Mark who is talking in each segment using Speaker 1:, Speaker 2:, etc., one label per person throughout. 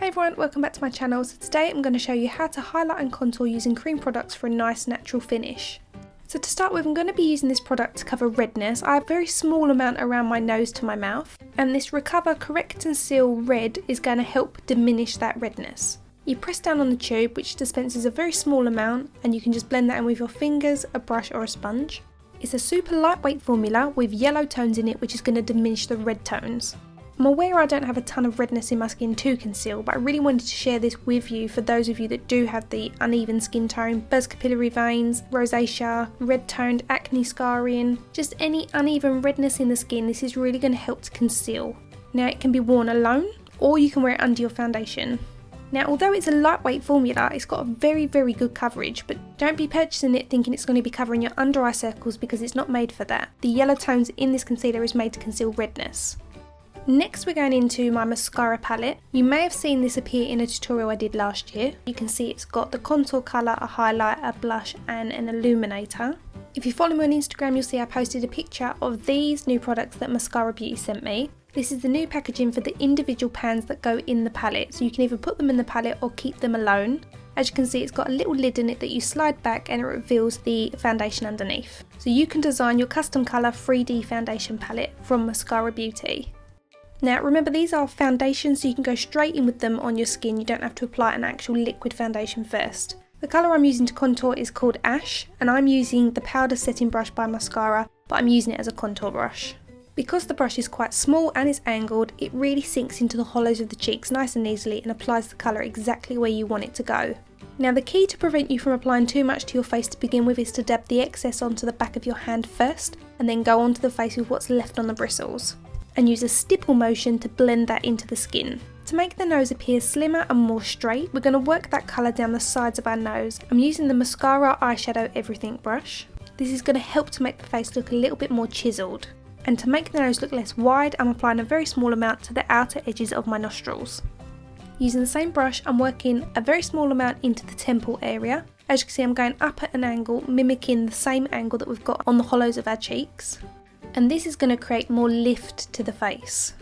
Speaker 1: Hey everyone, welcome back to my channel. So today I'm going to show you how to highlight and contour using cream products for a nice natural finish. So to start with, I'm going to be using this product to cover redness. I have a very small amount around my nose to my mouth, and this Recover Correct and Seal Red is going to help diminish that redness. You press down on the tube, which dispenses a very small amount, and you can just blend that in with your fingers, a brush or a sponge. It's a super lightweight formula with yellow tones in it, which is going to diminish the red tones. I'm aware I don't have a ton of redness in my skin to conceal, but I really wanted to share this with you for those of you that do have the uneven skin tone, burst capillary veins, rosacea, red toned acne scarring, just any uneven redness in the skin. This is really going to help to conceal. Now it can be worn alone, or you can wear it under your foundation. Now although it's a lightweight formula, it's got a very good coverage, but don't be purchasing it thinking it's going to be covering your under eye circles because it's not made for that. The yellow tones in this concealer is made to conceal redness. Next we're going into my mascara palette. You may have seen this appear in a tutorial I did last year. You can see it's got the contour colour, a highlight, a blush and an illuminator. If you follow me on Instagram, you'll see I posted a picture of these new products that Maskcara Beauty sent me. This is the new packaging for the individual pans that go in the palette, so you can either put them in the palette or keep them alone. As you can see, it's got a little lid in it that you slide back and it reveals the foundation underneath. So you can design your custom colour 3D foundation palette from Maskcara Beauty. Now remember, these are foundations, so you can go straight in with them on your skin. You don't have to apply an actual liquid foundation first. The colour I'm using to contour is called Ash, and I'm using the powder setting brush by Maskcara, but I'm using it as a contour brush. Because the brush is quite small and it's angled, it really sinks into the hollows of the cheeks nice and easily and applies the colour exactly where you want it to go. Now the key to prevent you from applying too much to your face to begin with is to dab the excess onto the back of your hand first, and then go onto the face with what's left on the bristles, and use a stipple motion to blend that into the skin. To make the nose appear slimmer and more straight, we're going to work that colour down the sides of our nose. I'm using the Mascara Eyeshadow Everything brush. This is going to help to make the face look a little bit more chiselled. And to make the nose look less wide, I'm applying a very small amount to the outer edges of my nostrils. Using the same brush, I'm working a very small amount into the temple area. As you can see, I'm going up at an angle, mimicking the same angle that we've got on the hollows of our cheeks. And this is going to create more lift to the face.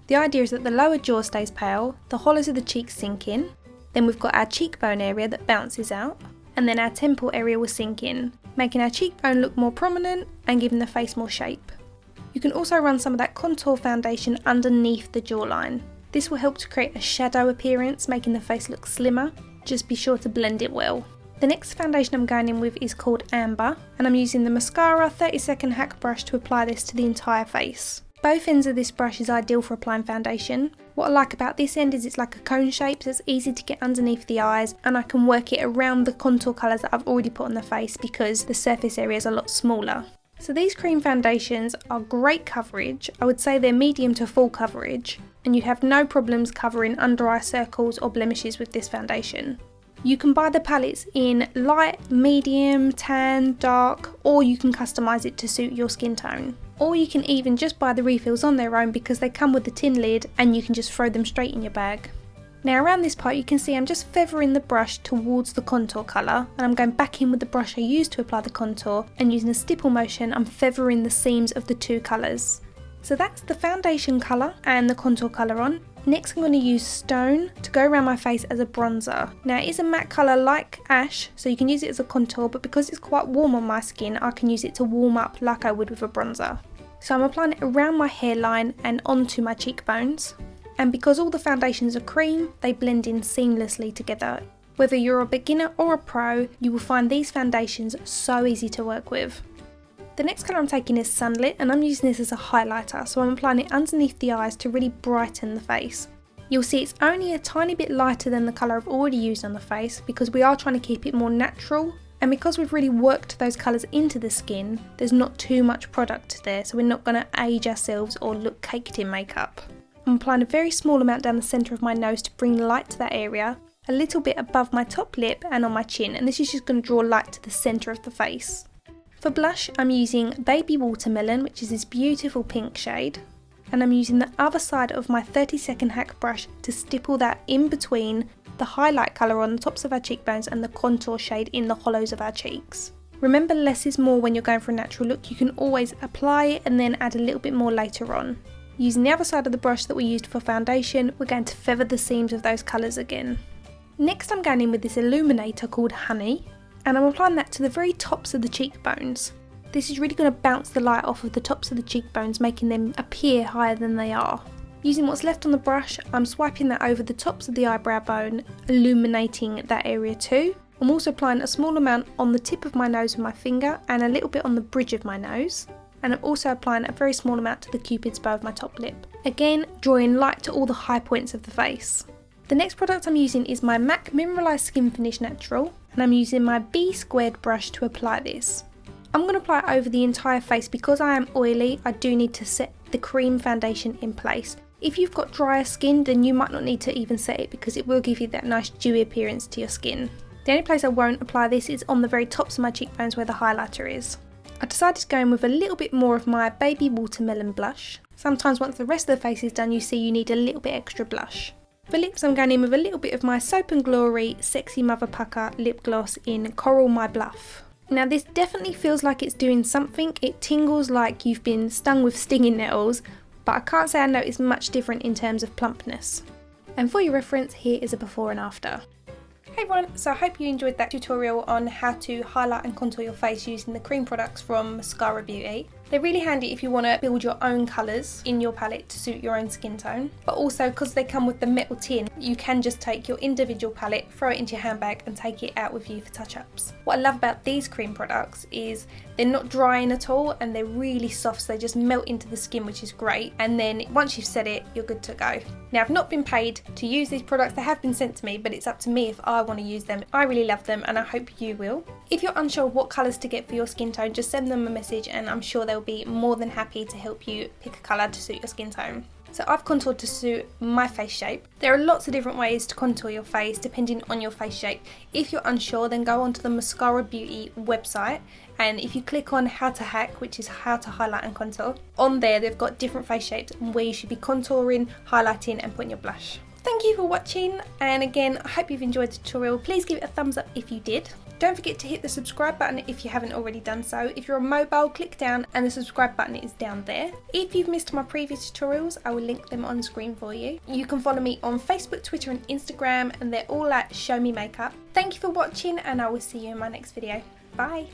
Speaker 1: The idea is that the lower jaw stays pale, the hollows of the cheeks sink in, then we've got our cheekbone area that bounces out, and then our temple area will sink in, making our cheekbone look more prominent and giving the face more shape. You can also run some of that contour foundation underneath the jawline. This will help to create a shadow appearance, making the face look slimmer. Just be sure to blend it well. The next foundation I'm going in with is called Amber, and I'm using the Mascara 30-second hack brush to apply this to the entire face. Both ends of this brush is ideal for applying foundation. What I like about this end is it's like a cone shape, so it's easy to get underneath the eyes, and I can work it around the contour colours that I've already put on the face because the surface area is a lot smaller. So these cream foundations are great coverage. I would say they're medium to full coverage, and you have no problems covering under eye circles or blemishes with this foundation. You can buy the palettes in light, medium, tan, dark, or you can customise it to suit your skin tone. Or you can even just buy the refills on their own because they come with a tin lid and you can just throw them straight in your bag. Now around this part you can see I'm just feathering the brush towards the contour colour, and I'm going back in with the brush I used to apply the contour, and using a stipple motion I'm feathering the seams of the two colours. So that's the foundation colour and the contour colour on. Next I'm going to use Stone to go around my face as a bronzer. Now it is a matte colour like Ash, so you can use it as a contour, but because it's quite warm on my skin I can use it to warm up like I would with a bronzer. So I'm applying it around my hairline and onto my cheekbones. And because all the foundations are cream, they blend in seamlessly together. Whether you're a beginner or a pro, you will find these foundations so easy to work with. The next colour I'm taking is Sunlit, and I'm using this as a highlighter, so I'm applying it underneath the eyes to really brighten the face. You'll see it's only a tiny bit lighter than the colour I've already used on the face because we are trying to keep it more natural, and because we've really worked those colours into the skin, there's not too much product there, so we're not going to age ourselves or look caked in makeup. I'm applying a very small amount down the centre of my nose to bring light to that area, a little bit above my top lip and on my chin, and this is just going to draw light to the centre of the face. For blush, I'm using Baby Watermelon, which is this beautiful pink shade, and I'm using the other side of my 30-second hack brush to stipple that in between the highlight colour on the tops of our cheekbones and the contour shade in the hollows of our cheeks. Remember, less is more when you're going for a natural look. You can always apply it and then add a little bit more later on. Using the other side of the brush that we used for foundation, we're going to feather the seams of those colours again. Next I'm going in with this illuminator called Honey, and I'm applying that to the very tops of the cheekbones. This is really going to bounce the light off of the tops of the cheekbones, making them appear higher than they are. Using what's left on the brush, I'm swiping that over the tops of the eyebrow bone, illuminating that area too. I'm also applying a small amount on the tip of my nose with my finger and a little bit on the bridge of my nose. And I'm also applying a very small amount to the cupid's bow of my top lip. Again, drawing light to all the high points of the face. The next product I'm using is my MAC Mineralize Skin Finish Natural, and I'm using my B² brush to apply this. I'm going to apply it over the entire face. Because I am oily, I do need to set the cream foundation in place. If you've got drier skin, then you might not need to even set it because it will give you that nice dewy appearance to your skin. The only place I won't apply this is on the very tops of my cheekbones where the highlighter is. I decided to go in with a little bit more of my baby watermelon blush. Sometimes once the rest of the face is done, you see you need a little bit extra blush. For lips, I'm going in with a little bit of my Soap & Glory Sexy Mother Pucker lip gloss in Coral My Bluff. Now this definitely feels like it's doing something. It tingles like you've been stung with stinging nettles, but I can't say I noticed much different in terms of plumpness. And for your reference, here is a before and after. Hey everyone, so I hope you enjoyed that tutorial on how to highlight and contour your face using the cream products from Maskcara Beauty. They're really handy if you want to build your own colours in your palette to suit your own skin tone. But also, because they come with the metal tin, you can just take your individual palette, throw it into your handbag and take it out with you for touch-ups. What I love about these cream products is they're not drying at all and they're really soft, so they just melt into the skin, which is great. And then once you've set it, you're good to go. Now I've not been paid to use these products, they have been sent to me, but it's up to me if I want to use them. I really love them and I hope you will. If you're unsure what colours to get for your skin tone, just send them a message and I'm sure they'll be more than happy to help you pick a colour to suit your skin tone. So I've contoured to suit my face shape. There are lots of different ways to contour your face depending on your face shape. If you're unsure, then go onto the Maskcara Beauty website, and if you click on how to hack, which is how to highlight and contour, on there they've got different face shapes and where you should be contouring, highlighting and putting your blush. Thank you for watching, and again I hope you've enjoyed the tutorial. Please give it a thumbs up if you did. Don't forget to hit the subscribe button if you haven't already done so. If you're on mobile, click down and the subscribe button is down there. If you've missed my previous tutorials, I will link them on screen for you. You can follow me on Facebook, Twitter and Instagram, and they're all at Show Me Makeup. Thank you for watching and I will see you in my next video. Bye!